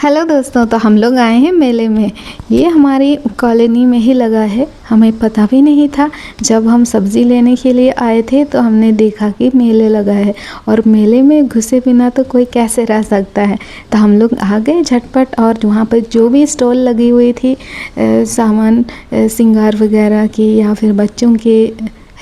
Hello दोस्तों, तो हम लोग आए हैं मेले में। ये हमारी कॉलोनी में ही लगा है, हमें पता भी नहीं था। जब हम सब्ज़ी लेने के लिए आए थे तो हमने देखा कि मेले लगा है, और मेले में घुसे बिना तो कोई कैसे रह सकता है। तो हम लोग आ गए झटपट, और वहाँ पर जो भी स्टॉल लगी हुई थी सामान श्रृंगार वगैरह की, या फिर बच्चों के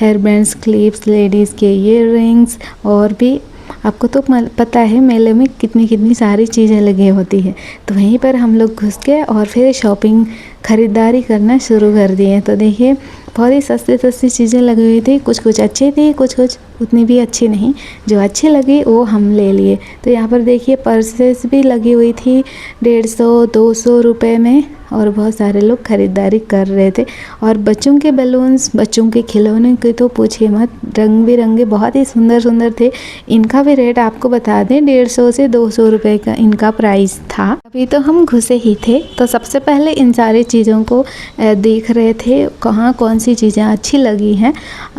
हेयर बैंड्स, क्लिप्स, लेडीज़ के ईयर रिंग्स, और भी आपको तो पता है मेले में कितनी सारी चीज़ें लगी होती है। तो वहीं पर हम लोग घुस गए और फिर शॉपिंग ख़रीदारी करना शुरू कर दिए। तो देखिए बहुत ही सस्ती चीज़ें लगी हुई थी, कुछ अच्छी थी, कुछ उतनी भी अच्छी नहीं। जो अच्छी लगी वो हम ले लिए। तो यहाँ पर देखिए पर्सेस भी लगी हुई थी 150-200 रुपये में, और बहुत सारे लोग ख़रीदारी कर रहे थे। और बच्चों के बैलून्स, बच्चों के खिलौने के तो पूछिए मत, रंग बिरंगे बहुत ही सुंदर सुंदर थे। इनका भी रेट आपको बता दें, 150 से 200 रुपये का इनका प्राइस था। अभी तो हम घुसे ही थे, तो सबसे पहले इन सारी चीज़ों को देख रहे थे, कहाँ कौन सी चीज़ें अच्छी लगी हैं।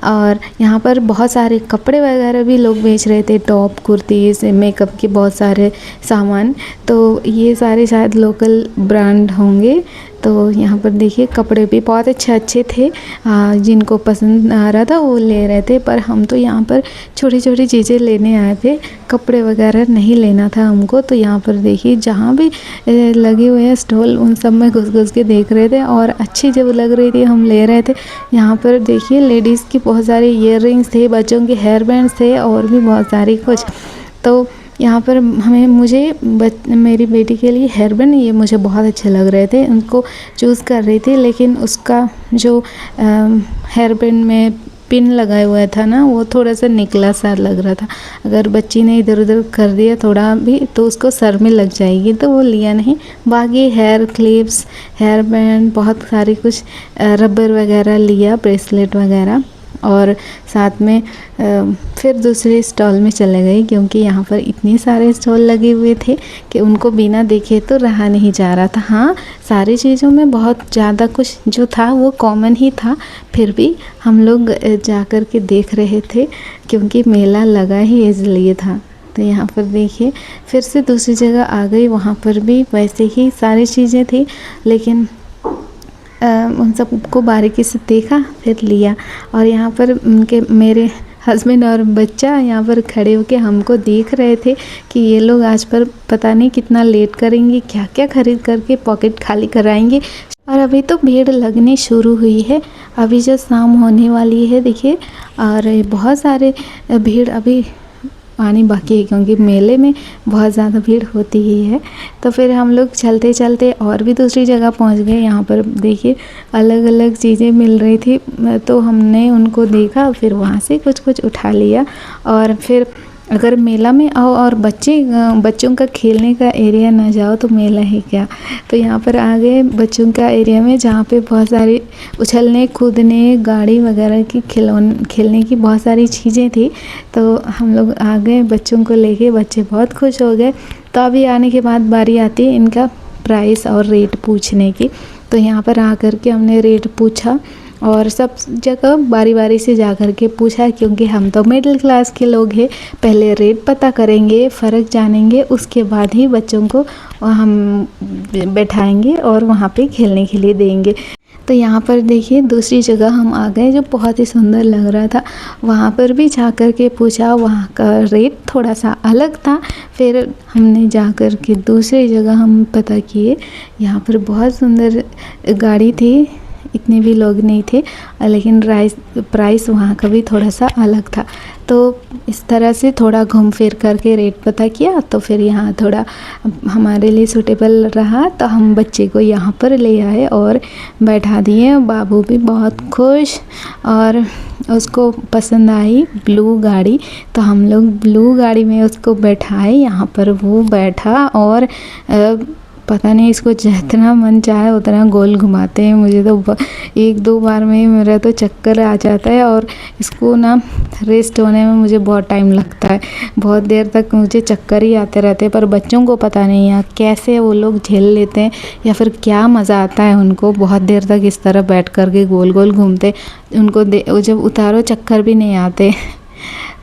और यहाँ पर बहुत सारे कपड़े वगैरह भी लोग बेच रहे थे, टॉप, कुर्तीज़, मेकअप के बहुत सारे सामान। तो ये सारे शायद लोकल ब्रांड होंगे। तो यहाँ पर देखिए कपड़े भी बहुत अच्छे थे, जिनको पसंद आ रहा था वो ले रहे थे। पर हम तो यहाँ पर छोटी चीज़ें लेने आए थे, कपड़े वगैरह नहीं लेना था हमको। तो यहाँ पर देखिए जहाँ भी लगे हुए हैं स्टॉल, उन सब में घुस के देख रहे थे, और अच्छी जब लग रही थी हम ले रहे थे। यहाँ पर देखिए लेडीज़ की बहुत सारे ईयर रिंग्स थे, बच्चों के हेयर बैंड्स थे, और भी बहुत सारी कुछ। तो यहाँ पर मेरी बेटी के लिए हेयर बैंड ये मुझे बहुत अच्छे लग रहे थे, उनको चूज़ कर रही थी। लेकिन उसका जो हेयर बैंड में पिन लगाया हुआ था ना, वो थोड़ा सा निकला सा लग रहा था। अगर बच्ची ने इधर उधर कर दिया थोड़ा भी तो उसको सर में लग जाएगी, तो वो लिया नहीं। बाकी हेयर क्लिप्स, हेयर बैंड, बहुत सारी कुछ रबर वगैरह लिया, ब्रेसलेट वगैरह। और साथ में फिर दूसरे स्टॉल में चले गए, क्योंकि यहाँ पर इतने सारे स्टॉल लगे हुए थे कि उनको बिना देखे तो रहा नहीं जा रहा था। हाँ, सारी चीज़ों में बहुत ज़्यादा कुछ जो था वो कॉमन ही था, फिर भी हम लोग जा कर के देख रहे थे, क्योंकि मेला लगा ही इसलिए था। तो यहाँ पर देखिए फिर से दूसरी जगह आ गई, वहाँ पर भी वैसे ही सारी चीज़ें थी, लेकिन उन सबको बारीकी से देखा, फिर लिया। और यहाँ पर मेरे हस्बैंड और बच्चा यहाँ पर खड़े होकर हमको देख रहे थे कि ये लोग आज पर पता नहीं कितना लेट करेंगे, क्या क्या खरीद करके पॉकेट खाली कराएंगे। और अभी तो भीड़ लगनी शुरू हुई है, अभी जो शाम होने वाली है देखिए, और बहुत सारे भीड़ अभी आनी बाकी है, क्योंकि मेले में बहुत ज़्यादा भीड़ होती ही है। तो फिर हम लोग चलते चलते और भी दूसरी जगह पहुंच गए। यहाँ पर देखिए अलग अलग चीज़ें मिल रही थी, तो हमने उनको देखा, फिर वहाँ से कुछ उठा लिया। और फिर अगर मेला में आओ और बच्चों का खेलने का एरिया ना जाओ तो मेला ही क्या। तो यहाँ पर आ गए बच्चों का एरिया में, जहाँ पे बहुत सारी उछलने कूदने, गाड़ी वगैरह की खेलने की बहुत सारी चीज़ें थी। तो हम लोग आ गए बच्चों को लेके, बच्चे बहुत खुश हो गए। तो अभी आने के बाद बारी आती है इनका प्राइस और रेट पूछने की। तो यहाँ पर आ कर के हमने रेट पूछा, और सब जगह बारी बारी से जा कर के पूछा, क्योंकि हम तो मिडिल क्लास के लोग हैं। पहले रेट पता करेंगे, फ़र्क जानेंगे, उसके बाद ही बच्चों को हम बैठाएंगे और वहाँ पे खेलने के लिए देंगे। तो यहाँ पर देखिए दूसरी जगह हम आ गए, जो बहुत ही सुंदर लग रहा था। वहाँ पर भी जा कर के पूछा, वहाँ का रेट थोड़ा सा अलग था। फिर हमने जा कर के दूसरी जगह हम पता किए, यहाँ पर बहुत सुंदर गाड़ी थी, इतने भी लोग नहीं थे, लेकिन प्राइस वहाँ का भी थोड़ा सा अलग था। तो इस तरह से थोड़ा घूम फिर करके रेट पता किया, तो फिर यहाँ थोड़ा हमारे लिए सूटेबल रहा, तो हम बच्चे को यहाँ पर ले आए और बैठा दिए। बाबू भी बहुत खुश, और उसको पसंद आई ब्लू गाड़ी, तो हम लोग ब्लू गाड़ी में उसको बैठाए। यहाँ पर वो बैठा, और पता नहीं इसको जितना मन चाहे उतना गोल घुमाते हैं। मुझे तो 1-2 बार में ही मेरा तो चक्कर आ जाता है, और इसको ना रेस्ट होने में मुझे बहुत टाइम लगता है, बहुत देर तक मुझे चक्कर ही आते रहते हैं। पर बच्चों को पता नहीं है कैसे वो लोग झेल लेते हैं, या फिर क्या मज़ा आता है उनको बहुत देर तक इस तरह बैठ कर के गोल गोल घूमते। उनको जब उतारो चक्कर भी नहीं आते।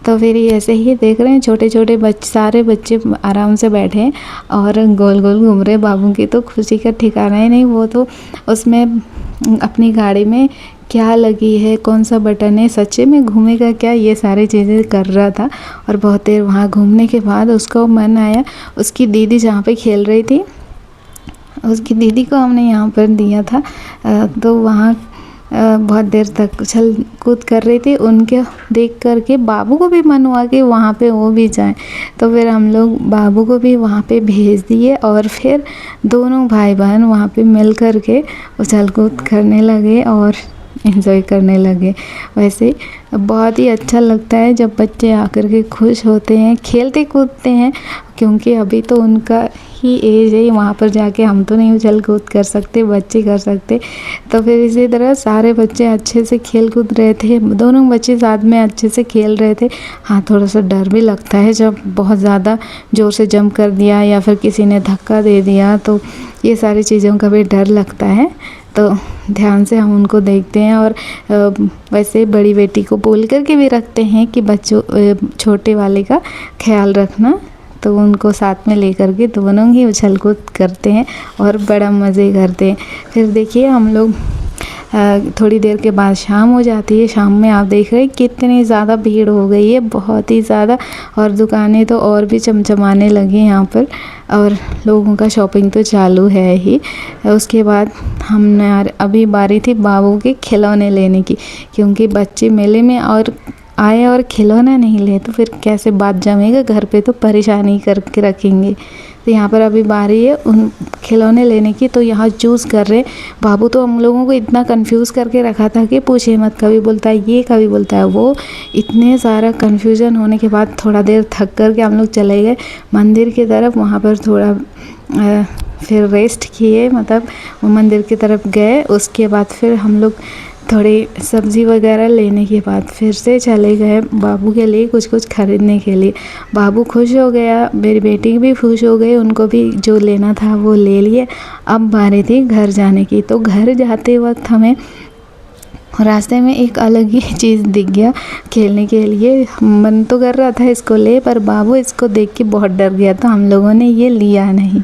तो फिर ये ऐसे ही देख रहे हैं छोटे छोटे सारे बच्चे आराम से बैठे हैं और गोल गोल घूम रहे। बाबू की तो खुशी का ठिकाना ही नहीं, वो तो उसमें अपनी गाड़ी में क्या लगी है, कौन सा बटन है, सच्चे में घूमेगा क्या, ये सारी चीज़ें कर रहा था। और बहुत देर वहाँ घूमने के बाद उसको मन आया, उसकी दीदी जहाँ पे खेल रही थी उसकी दीदी को हमने यहाँ पर दिया था, तो वहाँ बहुत देर तक उछल कूद कर रही थी। उनके देख कर के बाबू को भी मन हुआ कि वहाँ पे वो भी जाएं, तो फिर हम लोग बाबू को भी वहाँ पे भेज दिए और फिर दोनों भाई बहन वहाँ पे मिल कर के उछल कूद करने लगे और एंजॉय करने लगे। वैसे बहुत ही अच्छा लगता है जब बच्चे आकर के खुश होते हैं, खेलते कूदते हैं, क्योंकि अभी तो उनका ही एज है, वहाँ पर जाके हम तो नहीं उछल कूद कर सकते, बच्चे कर सकते। तो फिर इसी तरह सारे बच्चे अच्छे से खेल कूद रहे थे, दोनों बच्चे साथ में अच्छे से खेल रहे थे। हाँ, थोड़ा सा डर भी लगता है जब बहुत ज़्यादा ज़ोर से जंप कर दिया या फिर किसी ने धक्का दे दिया, तो ये सारी चीज़ों का भी डर लगता है। तो ध्यान से हम उनको देखते हैं और वैसे बड़ी बेटी को बोल कर के भी रखते हैं कि बच्चों छोटे वाले का ख्याल रखना, तो उनको साथ में लेकर के दोनों ही उछल कूद करते हैं और बड़ा मज़े करते हैं। फिर देखिए हम लोग थोड़ी देर के बाद शाम हो जाती है। शाम में आप देख रहे हैं कितनी ज़्यादा भीड़ हो गई है, बहुत ही ज़्यादा, और दुकानें तो और भी चमचमाने लगी यहाँ पर और लोगों का शॉपिंग तो चालू है ही। उसके बाद हमने अभी बारी थी बाबू के खिलौने लेने की, क्योंकि बच्चे मेले में और आए और खिलौना नहीं ले तो फिर कैसे बात जमेगा, घर पे तो परेशानी करके रखेंगे। तो यहाँ पर अभी बारी है उन खिलौने लेने की, तो यहाँ चूज़ कर रहे। बाबू तो हम लोगों को इतना कंफ्यूज करके रखा था कि पूछे मत, कभी बोलता है ये, कभी बोलता है वो। इतने सारा कंफ्यूजन होने के बाद थोड़ा देर थक कर के हम लोग चले गए मंदिर की तरफ। वहाँ पर थोड़ा फिर रेस्ट किए, मतलब वो मंदिर की तरफ गए। उसके बाद फिर हम लोग थोड़ी सब्ज़ी वगैरह लेने के बाद फिर से चले गए बाबू के लिए कुछ ख़रीदने के लिए। बाबू खुश हो गया, मेरी बेटी भी खुश हो गई, उनको भी जो लेना था वो ले लिए। अब बारी थी घर जाने की, तो घर जाते वक्त हमें रास्ते में एक अलग ही चीज़ दिख गया खेलने के लिए। मन तो कर रहा था इसको ले, पर बाबू इसको देख के बहुत डर गया, तो हम लोगों ने ये लिया नहीं।